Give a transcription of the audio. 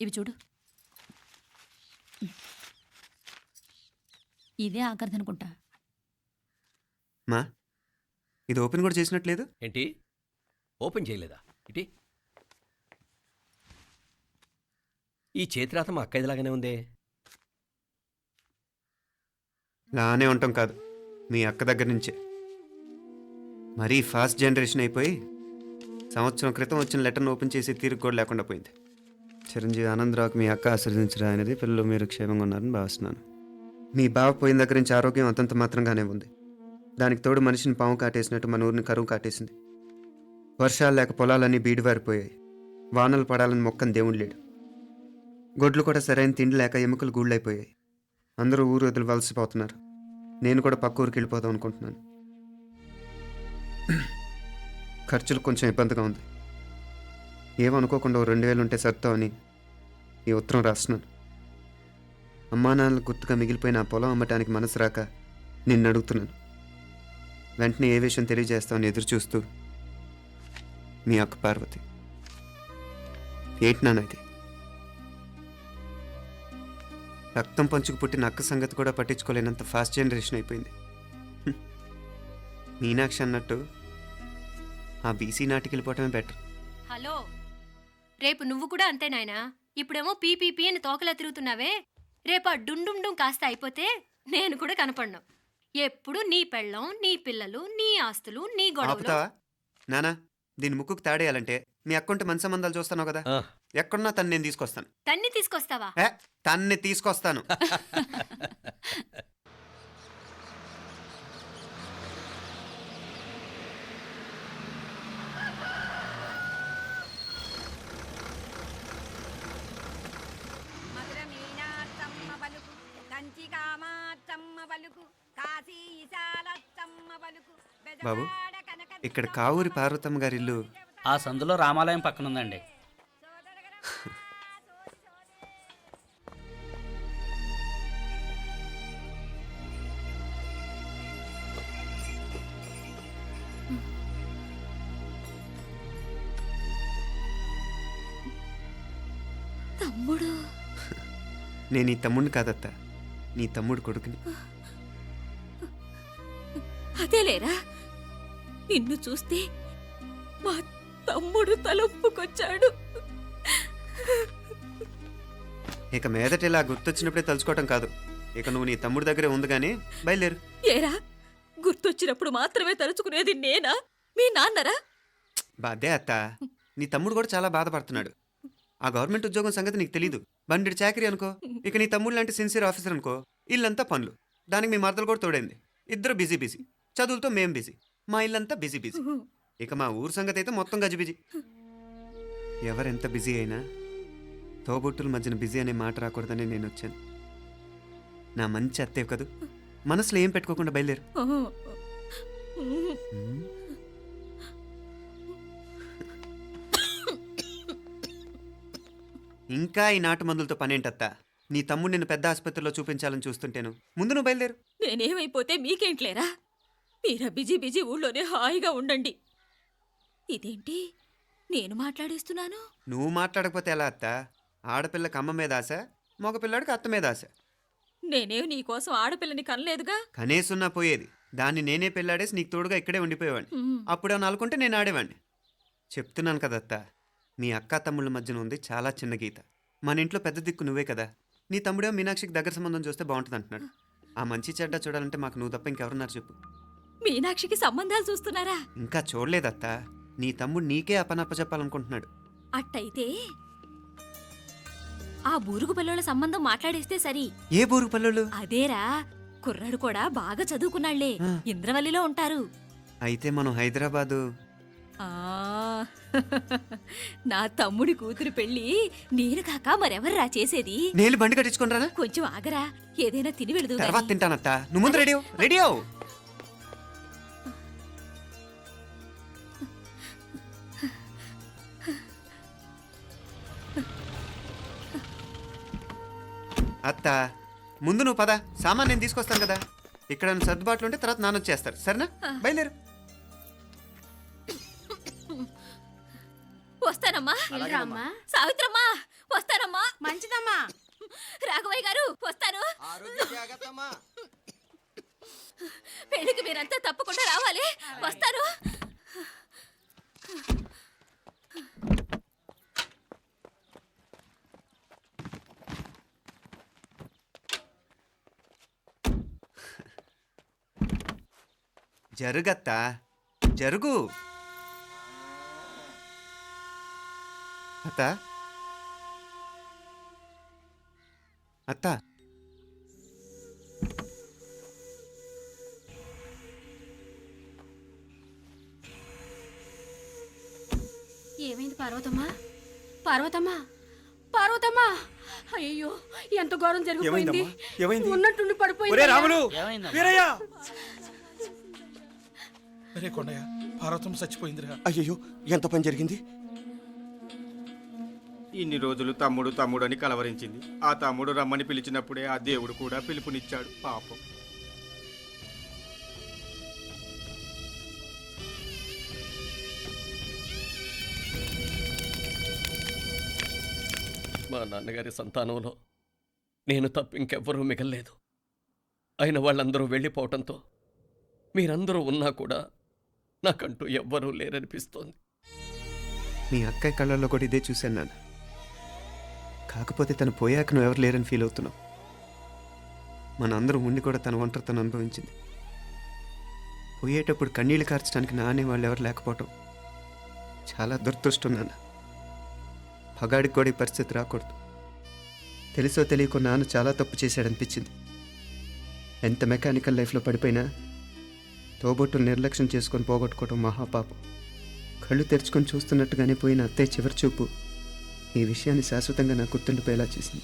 ఇవి చూడు. ఇదే ఆఖరిదనుకుంటా. మా ఇది ఓపెన్ కూడా చేసినట్లేదు. ఏంటి ఓపెన్ చేయలేదా? ఇటీ ఈ చేతిరాత మా అక్కయ్యలాగానే ఉందే. లానే ఉంటాం కాదు, మీ అక్క దగ్గర నుంచే. మరీ ఫాస్ట్ జనరేషన్ అయిపోయి సంవత్సరం క్రితం వచ్చిన లెటర్ను ఓపెన్ చేసి తీరుకు కూడా లేకుండా పోయింది. చిరంజీవి ఆనందరావుకి మీ అక్క ఆశీర్వదించరా అనేది పిల్లలు మీరు క్షేమంగా ఉన్నారని భావిస్తున్నాను. మీ బావ పోయిన దగ్గర నుంచి ఆరోగ్యం అంతంత మాత్రంగానే ఉంది. దానికి తోడు మనిషిని పాము కాటేసినట్టు మన ఊరిని కరువు కాటేసింది. వర్షాలు లేక పొలాలన్నీ బీడివారిపోయాయి. వానలు పడాలని మొక్కని దేవుడు లేడు. గొడ్లు కూడా సరైన తిండి లేక ఎముకలు గూళ్ళైపోయాయి. అందరూ ఊరు వదిలివలసిపోతున్నారు. నేను కూడా పక్క ఊరికి వెళ్ళిపోదాం అనుకుంటున్నాను. ఖర్చులు కొంచెం ఇబ్బందిగా ఉంది. ఏమనుకోకుండా 2000 ఉంటే సర్తామని ఈ ఉత్తరం రాస్తున్నాను. అమ్మా నాన్నలకు గుర్తుగా మిగిలిపోయిన ఆ పొలం అమ్మటానికి మనసు రాక నిన్ను అడుగుతున్నాను. వెంటనే ఏ విషయం తెలియజేస్తామని ఎదురు చూస్తూ మీ అక్క పార్వతి. ఏంటి నాన్న ఇది? రక్తం పంచుకు పుట్టిన అక్క సంగతి కూడా పట్టించుకోలేనంత ఫాస్ట్ జనరేషన్ అయిపోయింది. మీనాక్షి అన్నట్టు ఆ బీసీ నాటికి వెళ్ళిపోవటమే బెటర్. హలో, రేపు నువ్వు కూడా అంతే నాయనా. ఇప్పుడేమో పీపీపీ అని తోకలా తిరుగుతున్నావే. రేపు ఆ డుండుండుం కాస్త అయిపోతే నేను కూడా కనపడను. ఎప్పుడు నీ పెళ్ళం, నీ పిల్లలు, నీ ఆస్తులు, నీ గొడవలు. ఆపుతావా నానా? దీని ముక్కుకు తాడేయాలంటే మీ అక్కంటే మంచి సంబంధాలు చూస్తాను కదా. ఎక్కడున్నా తను నేను తీసుకొస్తాను. తన్ని తీసుకొస్తావా? తన్ని తీసుకొస్తాను. బాబు, ఇక్కడ కావూరి పార్వతమ్మ గారి ఇల్లు ఆ సందులో రామాలయం పక్కనుందండి. తమ్ముడు? నేను ఈ తమ్ముడిని కాదత్త, నీ తమ్ముడు కొడుకుని. అదేలేరా, నిన్ను చూస్తే మా తమ్ముడు తలొప్పుకొచ్చాడు. ఇక మీదట ఇలా గుర్తొచ్చినప్పుడే తలుచుకోవటం కాదు. ఇక నువ్వు నీ తమ్ముడి దగ్గరే ఉంది కానీ బయలుదేరు. ఏరా, గుర్తొచ్చినప్పుడు మాత్రమే తలుచుకునేది నేనా, మీ నాన్నరా? బాధే అత్త, నీ తమ్ముడు కూడా చాలా బాధపడుతున్నాడు. ఆ గవర్నమెంట్ ఉద్యోగం సంగతి నీకు తెలీదు. బండి చాకరీ అనుకో. ఇక నీ తమ్ముడు లాంటి సిన్సియర్ ఆఫీసర్ అనుకో. ఇల్లంతా పనులు. దానికి మీ మరదలు కూడా తోడైంది. ఇద్దరు బిజీ బిజీ. చదువులతో మేం బిజీ. మా ఇల్లంతా బిజీ బిజీ. ఇక మా ఊరు సంగతి అయితే మొత్తం గజిబిజీ. ఎవరెంత బిజీ అయినా తోబుట్టుల మధ్యన బిజీ అనే మాట రాకూడదని నేను వచ్చాను. నా మంచి అత్తే కదూ, మనసులో ఏం పెట్టుకోకుండా బయలుదేరు. ఇంకా ఈ నాటు మందులతో పనేంటత్తా? నీ తమ్ముడు నిన్ను పెద్ద ఆసుపత్రిలో చూపించాలని చూస్తుంటేను. ముందు నువ్వు బయలుదేరు. నేనేమైపోతే మీకేంట్లేరా? మీరా బిజీ బిజీ ఊళ్ళోనే హాయిగా ఉండండి. ఇదేంటి నేను మాట్లాడేస్తున్నాను? నువ్వు మాట్లాడకపోతే ఎలా అత్తా? ఆడపిల్లకి అమ్మ మీద ఆశ, మగపిల్లాడికి అత్త మీద ఆశ. నేనేం నీకోసం ఆడపిల్లని కనలేదుగా. కనేసున్నా పోయేది. దాన్ని నేనే పెళ్ళాడేసి నీకు తోడుగా ఇక్కడే ఉండిపోయేవాడిని. అప్పుడే అనుకుంటే నేను ఆడేవాడిని. చెప్తున్నాను కదత్తా, మీ అక్క తమ్ముళ్ళ మధ్యన ఉంది చాలా చిన్న గీత. మన ఇంట్లో పెద్ద దిక్కు నువ్వే కదా. నీ తమ్ముడే మీనాక్షికి దగ్గర సంబంధం చూస్తే బాగుంటుంది అంటున్నాడు. ఆ మంచి చెడ్డ చూడాలంటే మాకు నువ్వు తప్ప ఇంకెవరున్నారు చెప్పు? మీనాక్షికి సంబంధాలు చూస్తున్నారా? ఇంకా చూడలేదత్తా. నీ తమ్ముడు నీకే అపనప్ప చెప్పాలనుకుంటున్నాడు. అట్టయితే ఆ బూరుగు పల్లెల సంబంధం మాట్లాడేస్తే సరి. ఏ బూరుగు పల్లెలు? అదేరా, కుర్రాడు కూడా బాగా చదువుకున్నాళ్లే, ఇంద్రవల్లిలో ఉంటారు. అయితే మనం హైదరాబాదు. నా తమ్ముడి కూతురు పెళ్లి నేను కాక మరెవర్రా చేసేది? నేను బండి కట్టించుకుంటారా? కొంచెం ఆగరా, ఏదైనా తిని వెళదు. తర్వాత తింటానత్తా. నువ్వు ముందు రెడీ రెడీ అవు. అత్త, ముందు నువ్వు పద. సామాన్ నేను తీసుకొస్తాను కదా. ఇక్కడ సర్దుబాట్లు ఉంటే తర్వాత నాన్న వచ్చేస్తారు. సరేనా? బయలుదేరు. వస్తానమ్మా. వెళ్ళరామ్మా. సావిత్రమ్మా వస్తానమ్మా. మంచిదమ్మా. రాఘవయ్య గారు వస్తాను. పెళ్లికి మీరంతా తప్పకుండా రావాలి. వస్తాను. జరుగత్తా, జరుగు. అత్త, అత్త, ఏమైంది పార్వతమ్మా? పార్వతమ్మా, పార్వతమ్మా! అయ్యో, ఎంత ఘోరం జరిగిపోయింది. ఉన్నట్టుండి పడిపోయింది. ఏమైందమ్మా? వీరయ్య! అరే కొండయ్య, పార్వతం చచ్చిపోయిందిరా. అయ్యో, ఎంత పని జరిగింది? ఇన్ని రోజులు తమ్ముడు తమ్ముడు అని కలవరించింది. ఆ తమ్ముడు రమ్మని పిలిచినప్పుడే ఆ దేవుడు కూడా పిలుపునిచ్చాడు. పాపం. మా నాన్నగారి సంతానంలో నేను తప్ప ఇంకెవ్వరూ మిగల్లేదు. అయిన వాళ్ళందరూ వెళ్ళిపోవటంతో మీరందరూ ఉన్నా కూడా నాకంటూ ఎవ్వరూ లేరనిపిస్తోంది. మీ అక్కయ్య కళ్ళల్లో కూడా ఇదే చూశాను నాన్న. కాకపోతే తను పోయాక నువ్వు ఎవరు లేరని ఫీల్ అవుతున్నావు. మన అందరం ఉండి కూడా తన ఒంటరితను అనుభవించింది. పోయేటప్పుడు కన్నీళ్లు కార్చడానికి నానే వాళ్ళు ఎవరు లేకపోవటం చాలా దురదృష్టం నాన్న. పగాడికి కూడా ఈ పరిస్థితి రాకూడదు. తెలుసో తెలియకో నాన్న చాలా తప్పు చేశాడనిపించింది. ఎంత మెకానికల్ లైఫ్లో పడిపోయినా తోబొట్టులు నిర్లక్ష్యం చేసుకొని పోగొట్టుకోవడం మహాపాపం. కళ్ళు తెరుచుకొని చూస్తున్నట్టుగానే పోయిన అత్తయ్య చివరి చూపు ఈ విషయాన్ని శాశ్వతంగా నాకు గుర్తుండిపోయేలా చేసింది.